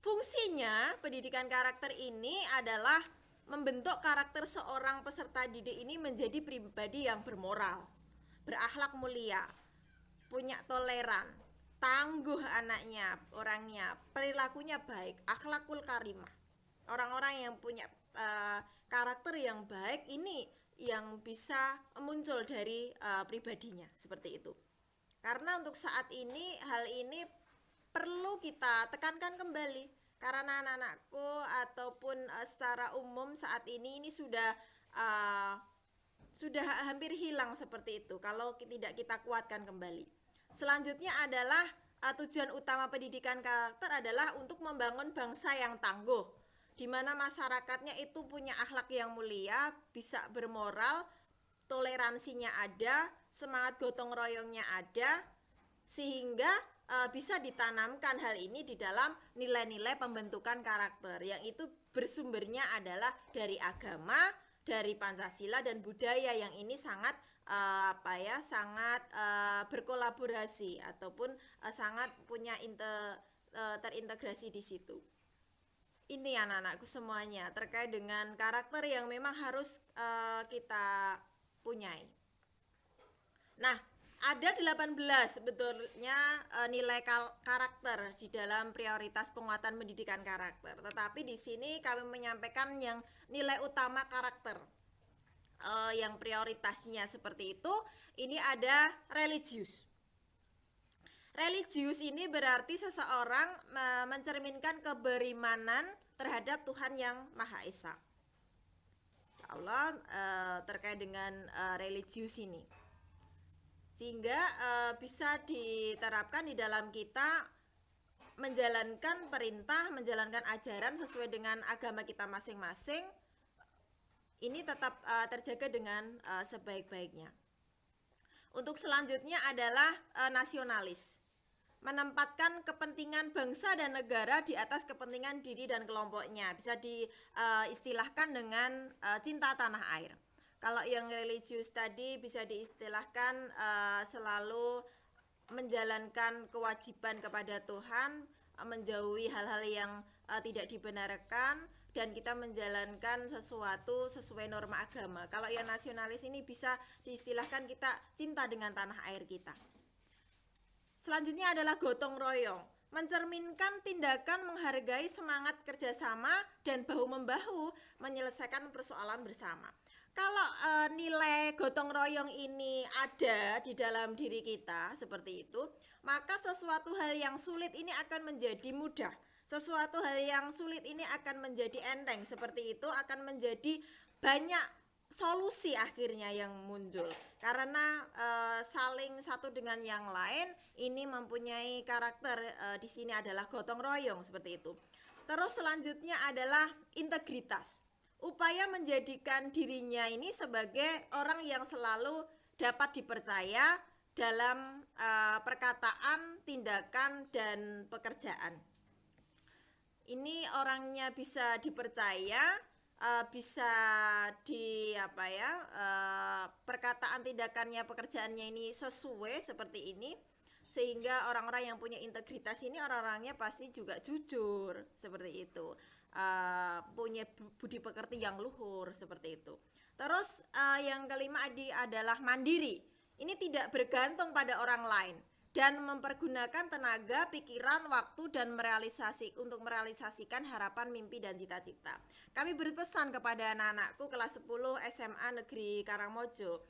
fungsinya pendidikan karakter ini adalah membentuk karakter seorang peserta didik ini menjadi pribadi yang bermoral, berakhlak mulia, punya toleran, tangguh anaknya, orangnya, perilakunya baik, akhlakul karimah. Orang-orang yang punya karakter yang baik ini yang bisa muncul dari pribadinya seperti itu. Karena untuk saat ini hal ini perlu kita tekankan kembali, karena anak-anakku ataupun secara umum saat ini sudah hampir hilang seperti itu kalau tidak kita kuatkan kembali. Selanjutnya adalah tujuan utama pendidikan karakter adalah untuk membangun bangsa yang tangguh, di mana masyarakatnya itu punya akhlak yang mulia, bisa bermoral, toleransinya ada, semangat gotong royongnya ada, sehingga bisa ditanamkan hal ini di dalam nilai-nilai pembentukan karakter, yang itu bersumbernya adalah dari agama, dari Pancasila dan budaya yang ini sangat sangat berkolaborasi ataupun sangat punya terintegrasi di situ. Ini anak-anakku semuanya terkait dengan karakter yang memang harus kita punyai. Nah, ada 18 sebetulnya nilai karakter di dalam prioritas penguatan pendidikan karakter. Tetapi di sini kami menyampaikan yang nilai utama karakter yang prioritasnya seperti itu. Ini ada religius. Religius ini berarti seseorang mencerminkan keberimanan terhadap Tuhan yang Maha Esa. Insyaallah terkait dengan religius ini, sehingga bisa diterapkan di dalam kita menjalankan perintah, menjalankan ajaran sesuai dengan agama kita masing-masing. Ini tetap terjaga dengan sebaik-baiknya. Untuk selanjutnya adalah nasionalis, menempatkan kepentingan bangsa dan negara di atas kepentingan diri dan kelompoknya. Bisa diistilahkan dengan cinta tanah air. Kalau yang religius tadi bisa diistilahkan selalu menjalankan kewajiban kepada Tuhan, menjauhi hal-hal yang tidak dibenarkan, dan kita menjalankan sesuatu sesuai norma agama. Kalau yang nasionalis ini bisa diistilahkan kita cinta dengan tanah air kita. Selanjutnya adalah gotong royong, mencerminkan tindakan menghargai semangat kerjasama dan bahu-membahu menyelesaikan persoalan bersama. Kalau nilai gotong royong ini ada di dalam diri kita seperti itu, maka sesuatu hal yang sulit ini akan menjadi mudah. Sesuatu hal yang sulit ini akan menjadi enteng, seperti itu akan menjadi banyak solusi akhirnya yang muncul. Karena saling satu dengan yang lain ini mempunyai karakter di sini adalah gotong royong seperti itu. Terus selanjutnya adalah integritas. Upaya menjadikan dirinya ini sebagai orang yang selalu dapat dipercaya dalam perkataan, tindakan, dan pekerjaan. ini orangnya bisa dipercaya, bisa perkataan tindakannya pekerjaannya ini sesuai seperti ini, sehingga orang-orang yang punya integritas ini orang-orangnya pasti juga jujur seperti itu, punya budi pekerti yang luhur seperti itu. Terus yang kelima adalah mandiri. Ini tidak bergantung pada orang lain dan mempergunakan tenaga, pikiran, waktu dan untuk merealisasikan harapan, mimpi dan cita-cita. Kami berpesan kepada anak-anakku kelas 10 SMA Negeri Karangmojo,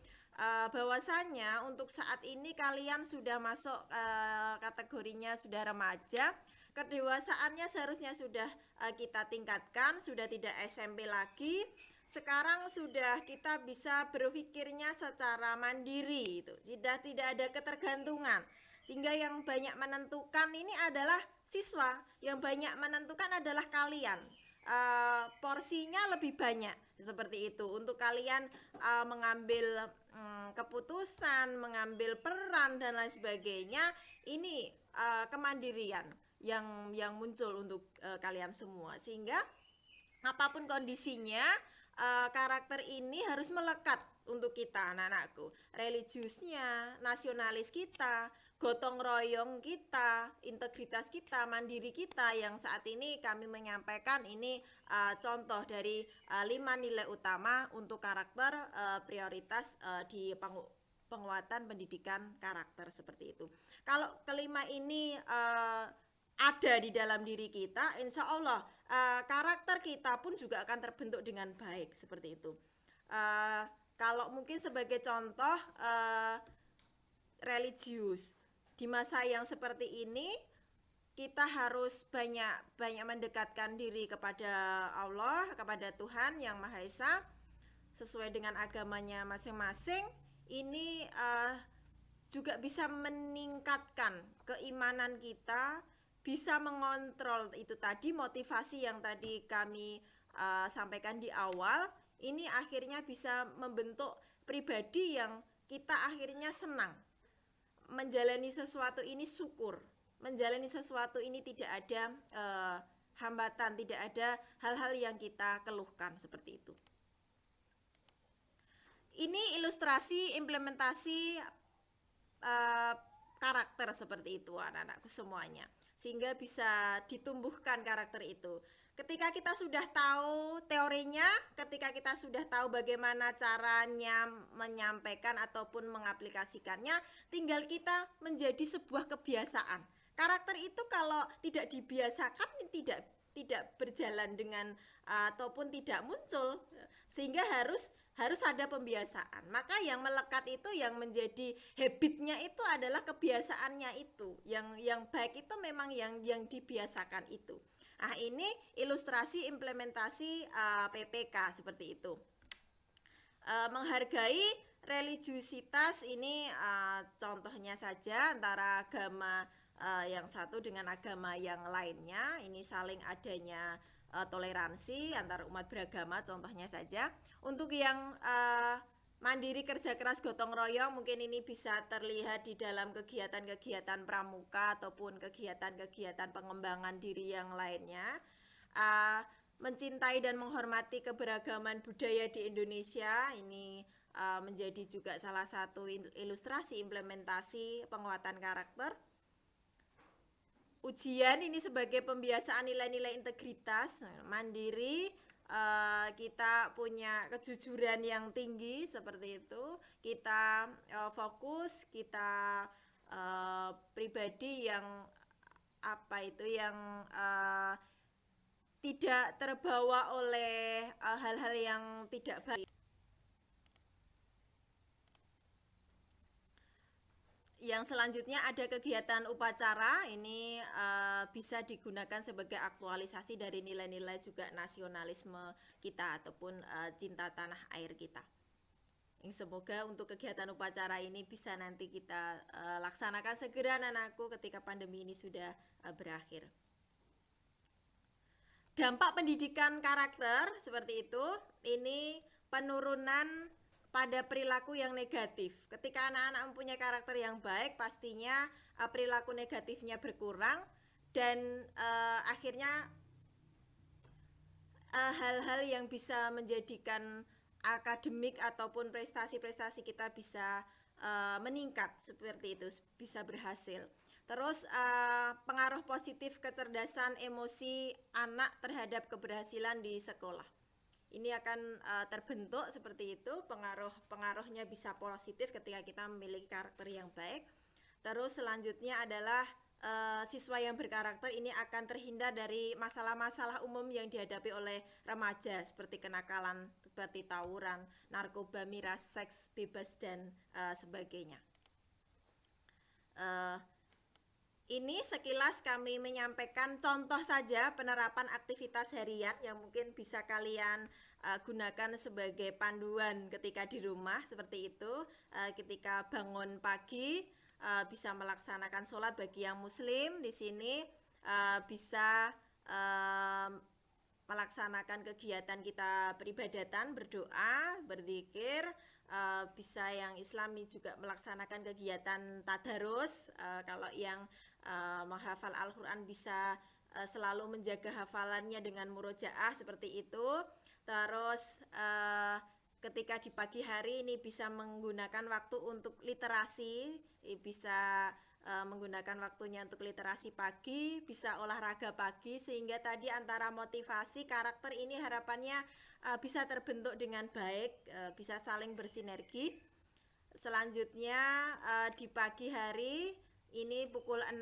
bahwasanya untuk saat ini kalian sudah masuk kategorinya sudah remaja. Kedewasaannya seharusnya sudah kita tingkatkan, sudah tidak SMP lagi. Sekarang sudah kita bisa berpikirnya secara mandiri, itu sudah tidak ada ketergantungan. Sehingga yang banyak menentukan ini adalah siswa, yang banyak menentukan adalah kalian. Porsinya lebih banyak seperti itu untuk kalian mengambil keputusan, mengambil peran dan lain sebagainya. Ini kemandirian yang muncul untuk kalian semua, sehingga apapun kondisinya karakter ini harus melekat untuk kita anak-anakku. Religiusnya, nasionalis kita, gotong royong kita, integritas kita, mandiri kita, yang saat ini kami menyampaikan ini contoh dari 5 nilai utama untuk karakter prioritas di penguatan pendidikan karakter seperti itu. Kalau kelima ini ada di dalam diri kita, insya Allah karakter kita pun juga akan terbentuk dengan baik seperti itu. Kalau mungkin sebagai contoh religius di masa yang seperti ini, kita harus banyak mendekatkan diri kepada Allah, kepada Tuhan Yang Maha Esa sesuai dengan agamanya masing-masing. Ini juga bisa meningkatkan keimanan kita, bisa mengontrol itu tadi motivasi yang tadi kami sampaikan di awal. Ini akhirnya bisa membentuk pribadi yang kita akhirnya senang menjalani sesuatu ini, syukur menjalani sesuatu ini tidak ada hambatan, tidak ada hal-hal yang kita keluhkan seperti itu. Ini ilustrasi implementasi karakter seperti itu anak-anakku semuanya, sehingga bisa ditumbuhkan karakter itu. Ketika kita sudah tahu teorinya, ketika kita sudah tahu bagaimana caranya menyampaikan ataupun mengaplikasikannya, tinggal kita menjadi sebuah kebiasaan. Karakter itu kalau tidak dibiasakan tidak berjalan dengan ataupun tidak muncul, sehingga harus ada pembiasaan. Maka yang melekat itu, yang menjadi habitnya itu adalah kebiasaannya itu. Yang baik itu memang yang dibiasakan itu. Nah, ini ilustrasi implementasi PPK seperti itu. Menghargai religiusitas ini contohnya saja antara agama yang satu dengan agama yang lainnya. Ini saling adanya toleransi antar umat beragama, contohnya saja. Untuk yang mandiri, kerja keras, gotong royong, mungkin ini bisa terlihat di dalam kegiatan-kegiatan pramuka ataupun kegiatan-kegiatan pengembangan diri yang lainnya. Mencintai dan menghormati keberagaman budaya di Indonesia, ini menjadi juga salah satu ilustrasi implementasi penguatan karakter. Ujian ini sebagai pembiasaan nilai-nilai integritas, mandiri, kita punya kejujuran yang tinggi seperti itu, kita fokus, kita pribadi yang tidak terbawa oleh hal-hal yang tidak baik. Yang selanjutnya ada kegiatan upacara, ini bisa digunakan sebagai aktualisasi dari nilai-nilai juga nasionalisme kita ataupun cinta tanah air kita. Semoga untuk kegiatan upacara ini bisa nanti kita laksanakan segera anakku ketika pandemi ini sudah berakhir. Dampak pendidikan karakter seperti itu, ini penurunan pada perilaku yang negatif. Ketika anak-anak mempunyai karakter yang baik, pastinya perilaku negatifnya berkurang dan akhirnya hal-hal yang bisa menjadikan akademik ataupun prestasi-prestasi kita bisa meningkat seperti itu, bisa berhasil. Terus pengaruh positif kecerdasan emosi anak terhadap keberhasilan di sekolah. Ini akan terbentuk seperti itu, pengaruhnya bisa positif ketika kita memiliki karakter yang baik. Terus selanjutnya adalah siswa yang berkarakter ini akan terhindar dari masalah-masalah umum yang dihadapi oleh remaja seperti kenakalan, seperti tawuran, narkoba, miras, seks bebas dan sebagainya. Ini sekilas kami menyampaikan contoh saja penerapan aktivitas harian yang mungkin bisa kalian gunakan sebagai panduan ketika di rumah seperti itu. Ketika bangun pagi bisa melaksanakan sholat bagi yang muslim di sini, bisa melaksanakan kegiatan kita peribadatan, berdoa, berzikir. Bisa yang islami juga melaksanakan kegiatan tadarus. Kalau yang menghafal Al-Quran bisa selalu menjaga hafalannya dengan murojaah seperti itu. Terus ketika di pagi hari ini bisa menggunakan waktu untuk literasi, bisa menggunakan waktunya untuk literasi pagi, bisa olahraga pagi, sehingga tadi antara motivasi karakter ini harapannya bisa terbentuk dengan baik, bisa saling bersinergi. Selanjutnya di pagi hari ini pukul 6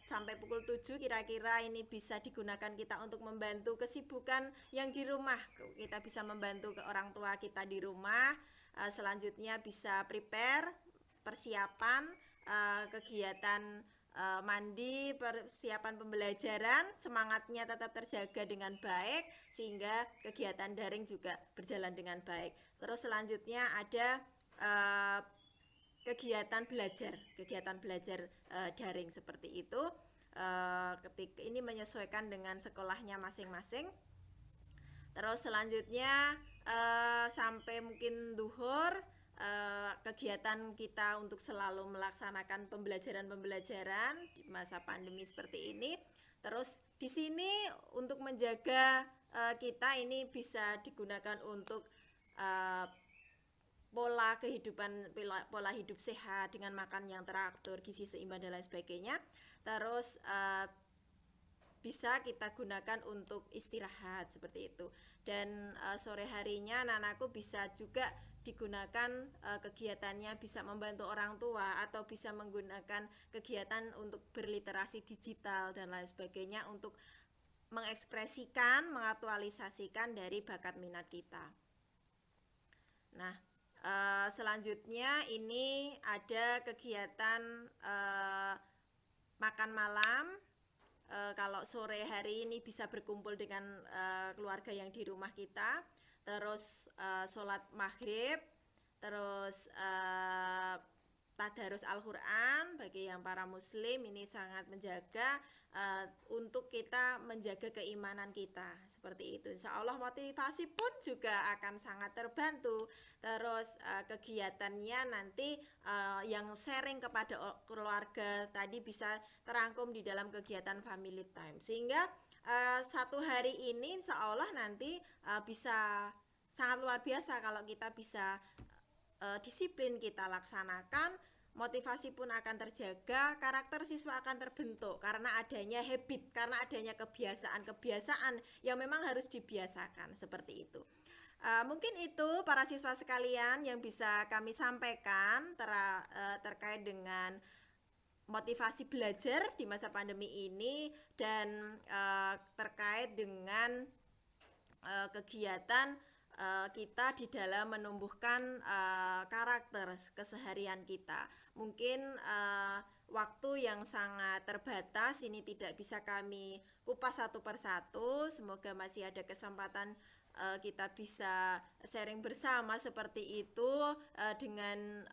sampai pukul 7 kira-kira ini bisa digunakan kita untuk membantu kesibukan yang di rumah. Kita bisa membantu ke orang tua kita di rumah. Selanjutnya bisa prepare, persiapan kegiatan mandi, persiapan pembelajaran, semangatnya tetap terjaga dengan baik sehingga kegiatan daring juga berjalan dengan baik. Terus selanjutnya ada kegiatan belajar daring seperti itu. Ketika ini menyesuaikan dengan sekolahnya masing-masing. Terus selanjutnya sampai mungkin duhur, kegiatan kita untuk selalu melaksanakan pembelajaran di masa pandemi seperti ini. Terus di sini untuk menjaga kita ini bisa digunakan untuk pola hidup sehat dengan makan yang teratur, gizi seimbang dan lain sebagainya. Terus bisa kita gunakan untuk istirahat seperti itu. Dan sore harinya anak-anakku bisa juga digunakan kegiatannya bisa membantu orang tua atau bisa menggunakan kegiatan untuk berliterasi digital dan lain sebagainya untuk mengekspresikan, mengaktualisasikan dari bakat minat kita. Nah, selanjutnya ini ada kegiatan makan malam. Kalau sore hari ini bisa berkumpul dengan keluarga yang di rumah kita. Terus sholat maghrib, terus tadarus Al-Quran bagi yang para muslim ini sangat menjaga untuk kita menjaga keimanan kita seperti itu. Insya Allah motivasi pun juga akan sangat terbantu. Terus kegiatannya nanti yang sharing kepada keluarga tadi bisa terangkum di dalam kegiatan family time, sehingga satu hari ini insya Allah nanti bisa sangat luar biasa kalau kita bisa disiplin kita laksanakan. Motivasi pun akan terjaga, karakter siswa akan terbentuk karena adanya habit, karena adanya kebiasaan yang memang harus dibiasakan seperti itu. Mungkin itu para siswa sekalian yang bisa kami sampaikan terkait dengan motivasi belajar di masa pandemi ini dan terkait dengan kegiatan kita di dalam menumbuhkan karakter keseharian kita. Mungkin waktu yang sangat terbatas ini tidak bisa kami kupas satu persatu. Semoga masih ada kesempatan kita bisa sharing bersama seperti itu dengan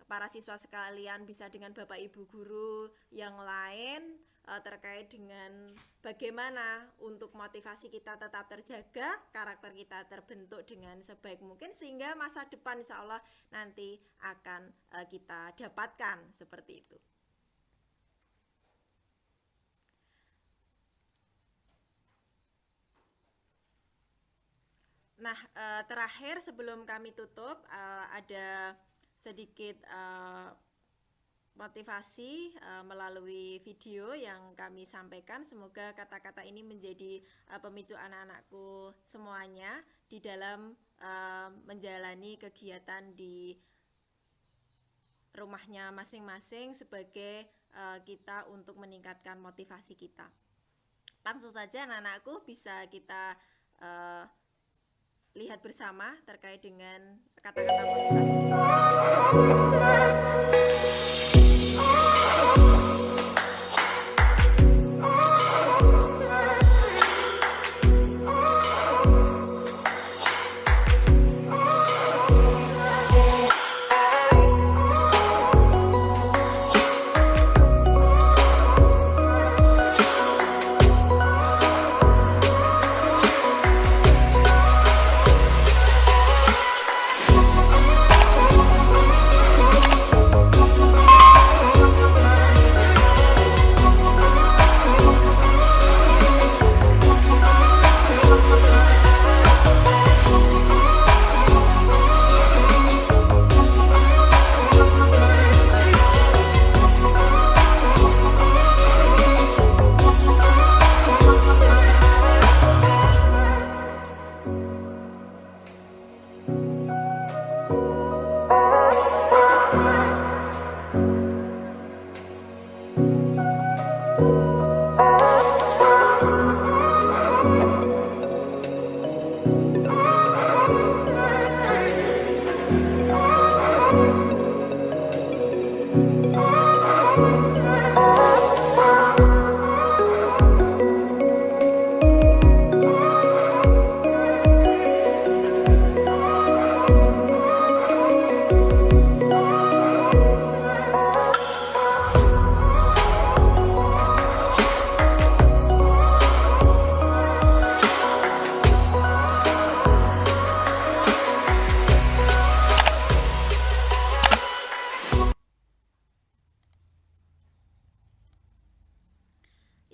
para siswa sekalian, bisa dengan Bapak Ibu guru yang lain terkait dengan bagaimana untuk motivasi kita tetap terjaga, karakter kita terbentuk dengan sebaik mungkin sehingga masa depan insya Allah nanti akan kita dapatkan seperti itu. Nah, terakhir sebelum kami tutup, ada sedikit motivasi melalui video yang kami sampaikan. Semoga kata-kata ini menjadi pemicu anak-anakku semuanya di dalam menjalani kegiatan di rumahnya masing-masing sebagai kita untuk meningkatkan motivasi kita. Langsung saja anak-anakku bisa kita lihat bersama terkait dengan kata-kata motivasi.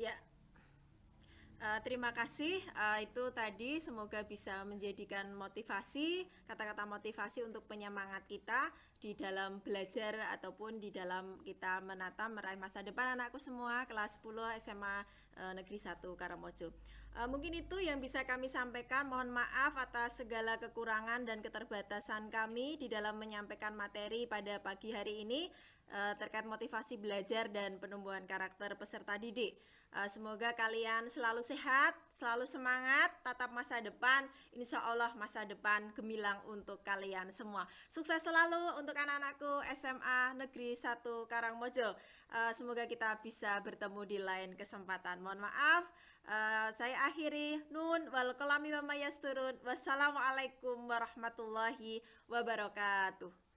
Ya, terima kasih. Itu tadi semoga bisa menjadikan motivasi, kata-kata motivasi untuk penyemangat kita di dalam belajar ataupun di dalam kita menata meraih masa depan anakku semua kelas 10 SMA Negeri 1 Karangmojo. Mungkin itu yang bisa kami sampaikan. Mohon maaf atas segala kekurangan dan keterbatasan kami di dalam menyampaikan materi pada pagi hari ini terkait motivasi belajar dan penumbuhan karakter peserta didik. Semoga kalian selalu sehat, selalu semangat, tatap masa depan. Insya Allah masa depan gemilang untuk kalian semua. Sukses selalu untuk anak-anakku SMA Negeri 1 Karangmojo. Semoga kita bisa bertemu di lain kesempatan. Mohon maaf. Saya akhiri. Nun wal qalami wa mayasturun. Wassalamualaikum warahmatullahi wabarakatuh.